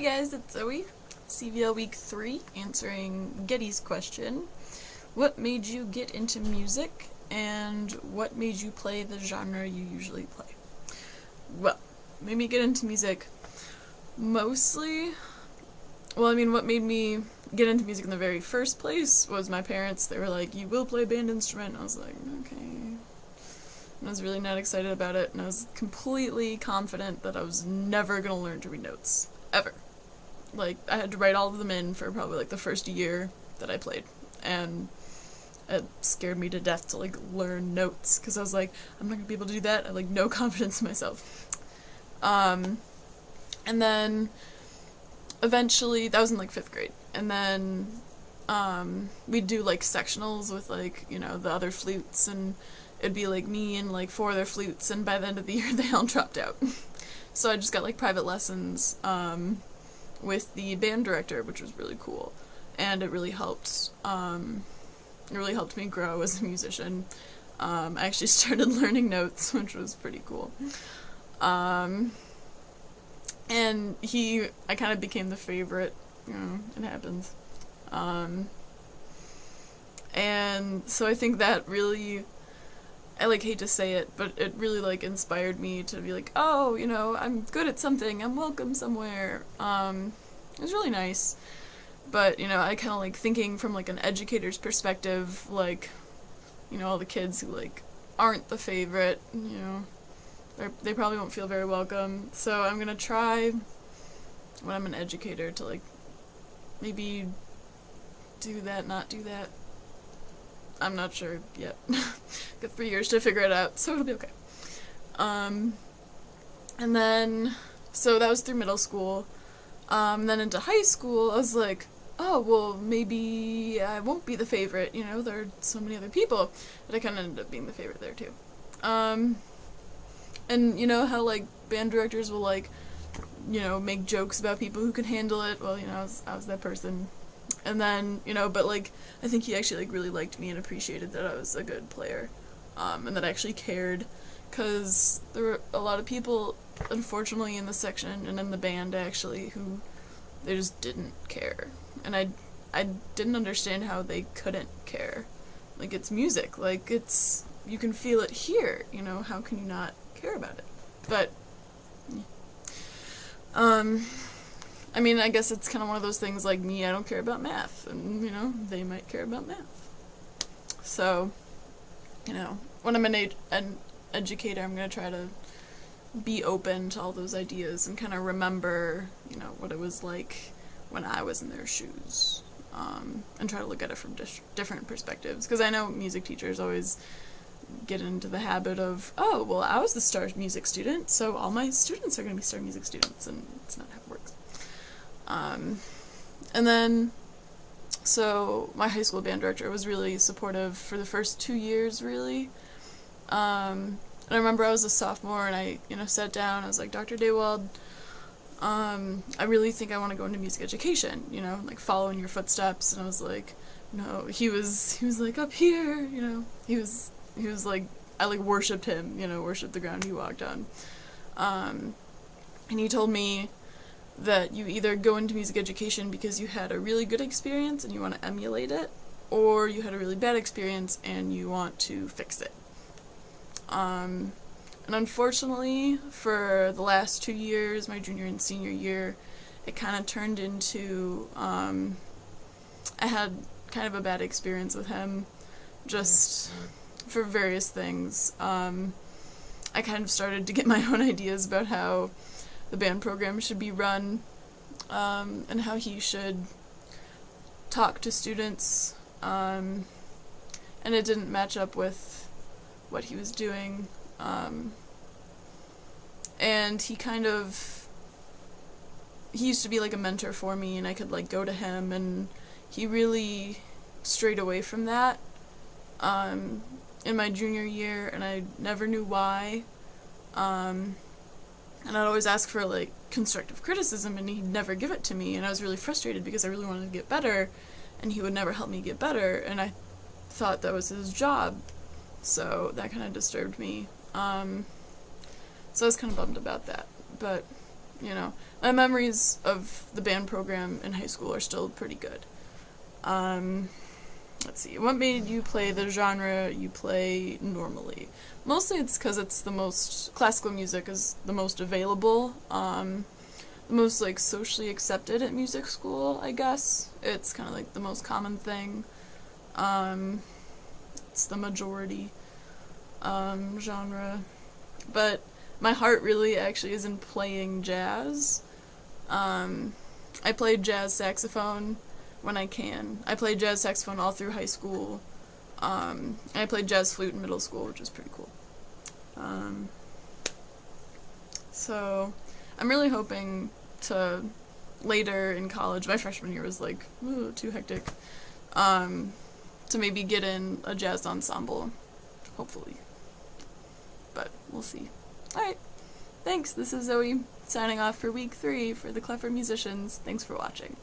Hey guys, it's Zoe. CVL Week 3, answering Getty's question. What made you get into music, and what made you play the genre you usually play? Well, made me get into music mostly... what made me get into music in the very first place was my parents. They were like, you will play a band instrument. I was like, okay. And I was really not excited about it, and I was completely confident that I was never going to learn to read notes. Ever. Like, I had to write all of them in for probably, the first year that I played. And it scared me to death to, learn notes, because I was like, I'm not going to be able to do that. I had, no confidence in myself. And then, eventually, that was in, 5th grade. And then, we'd do, sectionals with, the other flutes, and it'd be, me and, 4 other flutes, and by the end of the year, they all dropped out. So I just got, private lessons, with the band director, which was really cool. And it really helped me grow as a musician. I actually started learning notes, which was pretty cool. And I kind of became the favorite, it happens. And so I think that really, I hate to say it, but it really inspired me to be oh, I'm good at something, I'm welcome somewhere. It was really nice. But, I kind of thinking from an educator's perspective, all the kids who aren't the favorite, they probably won't feel very welcome. So I'm gonna try, when I'm an educator, to maybe do that, not do that. I'm not sure yet. Got 3 years to figure it out, so it'll be okay. And then, so that was through middle school. Then into high school, I was like, oh, well, maybe I won't be the favorite, there are so many other people. But I kind of ended up being the favorite there, too. And how, band directors will, make jokes about people who can handle it? Well, I was that person. And then, but, I think he actually, really liked me and appreciated that I was a good player, and that I actually cared, because there were a lot of people, unfortunately, in the section and in the band, actually, who they just didn't care. And I didn't understand how they couldn't care. It's music. You can feel it here, how can you not care about it? But, I guess it's kind of one of those things like me, I don't care about math, and, they might care about math. So, when I'm an educator, I'm going to try to be open to all those ideas and kind of remember, what it was like when I was in their shoes, and try to look at it from different perspectives. Because I know music teachers always get into the habit of, oh, well, I was the star music student, so all my students are going to be star music students, and it's not how it works. And then, so my high school band director was really supportive for the first 2 years, really. And I remember I was a sophomore, and I, sat down, I was like, Dr. Daywald, I really think I want to go into music education, follow in your footsteps. And I was like, no, he was up here, he was I worshipped him, worshipped the ground he walked on. And he told me that you either go into music education because you had a really good experience and you want to emulate it, or you had a really bad experience and you want to fix it. And unfortunately, for the last 2 years, my junior and senior year, it kind of turned into, I had kind of a bad experience with him, just for various things. I kind of started to get my own ideas about how the band program should be run, and how he should talk to students, and it didn't match up with what he was doing, and he used to be a mentor for me, and I could go to him, and he really strayed away from that, in my junior year, and I never knew why, and I'd always ask for, constructive criticism, and he'd never give it to me, and I was really frustrated because I really wanted to get better, and he would never help me get better, and I thought that was his job, so that kind of disturbed me. So I was kind of bummed about that, but you know, my memories of the band program in high school are still pretty good. Let's see, what made you play the genre you play normally? Mostly it's because it's the most, classical music is the most available, the most, like, socially accepted at music school, I guess. It's kind of, like, the most common thing. It's the majority, genre. But my heart really actually is in playing jazz. I played jazz saxophone when I can. I played jazz saxophone all through high school. And I played jazz flute in middle school, which is pretty cool. So I'm really hoping to later in college, my freshman year was like, ooh, too hectic, to maybe get in a jazz ensemble, hopefully. But we'll see. Alright, thanks. This is Zoe, signing off for week 3 for the Clef-er musicians. Thanks for watching.